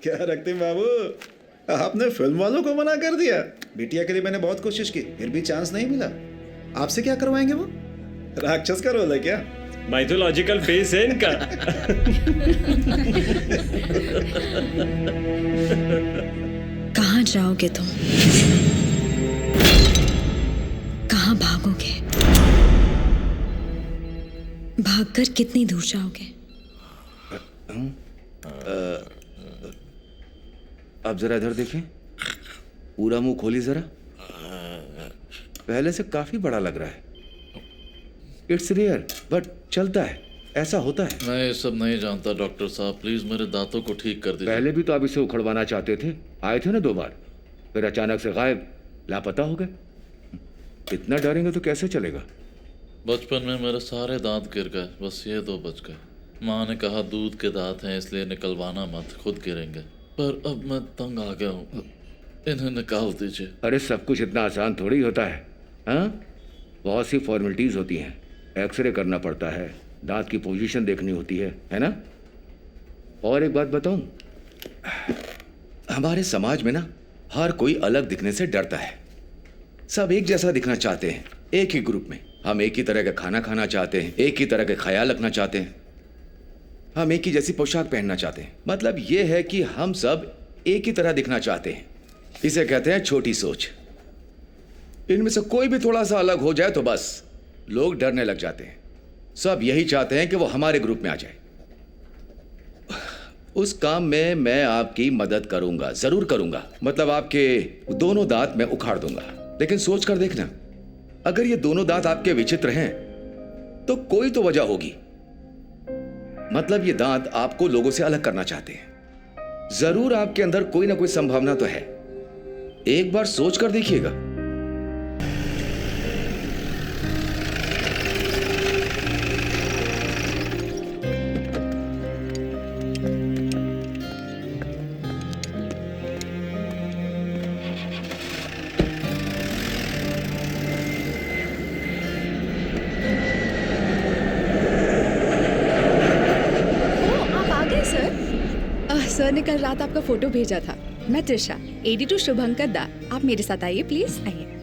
क्या रक्तिम बाबू, आपने फिल्म वालों को मना कर दिया। बिटिया के लिए मैंने बहुत कोशिश की, फिर भी चांस नहीं मिला। आपसे क्या करवाएंगे वो? राक्षस का रोल है क्या? माइथोलॉजिकल फेस है इनका। कहाँ जाओगे तुम? कहाँ भागोगे? भागकर कितनी दूर जाओगे? अब जरा इधर देखें, पूरा मुंह खोली जरा। पहले से काफी बड़ा लग रहा है। इट्स रेयर बट चलता है, ऐसा होता है। मैं ये सब नहीं जानता डॉक्टर साहब, प्लीज मेरे दांतों को ठीक कर दीजिए। पहले भी तो आप इसे उखड़वाना चाहते थे, आए थे ना 2 बार, फिर अचानक से गायब, लापता हो गए। इतना डरेंगे तो कैसे चलेगा? बचपन में मेरे सारे दांत गिर गए, बस ये 2 बच गए। माँ ने कहा दूध के दांत हैं इसलिए निकलवाना मत, खुद गिरेंगे। पर अब मैं तंग आ गया हूँ, इन्हें निकाल दीजिए। अरे सब कुछ इतना आसान थोड़ी होता है, हाँ? बहुत सी फॉर्मेलिटीज होती हैं। एक्सरे करना पड़ता है, दांत की पोजीशन देखनी होती है ना? और एक बात बताऊं, हमारे समाज में ना हर कोई अलग दिखने से डरता है। सब एक जैसा दिखना चाहते हैं, एक ही ग्रुप में। हम एक ही तरह का खाना खाना चाहते हैं, एक ही तरह का ख्याल रखना चाहते हैं, हम एक ही जैसी पोशाक पहनना चाहते हैं। मतलब ये है कि हम सब एक ही तरह दिखना चाहते हैं। इसे कहते हैं छोटी सोच। इनमें से कोई भी थोड़ा सा अलग हो जाए तो बस लोग डरने लग जाते हैं। सब यही चाहते हैं कि वो हमारे ग्रुप में आ जाए। उस काम में मैं आपकी मदद करूंगा, जरूर करूंगा। मतलब आपके दोनों दांत मैं उखाड़ दूंगा। लेकिन सोच कर देखना, अगर ये दोनों दांत आपके विचित्र हैं तो कोई तो वजह होगी। मतलब ये दांत आपको लोगों से अलग करना चाहते हैं। जरूर आपके अंदर कोई ना कोई संभावना तो है। एक बार सोच कर देखिएगा। सर ने कल रात आपका फोटो भेजा था। मैं त्रिशा, AD2 शुभंकर दा। आप मेरे साथ आइए प्लीज, आइए।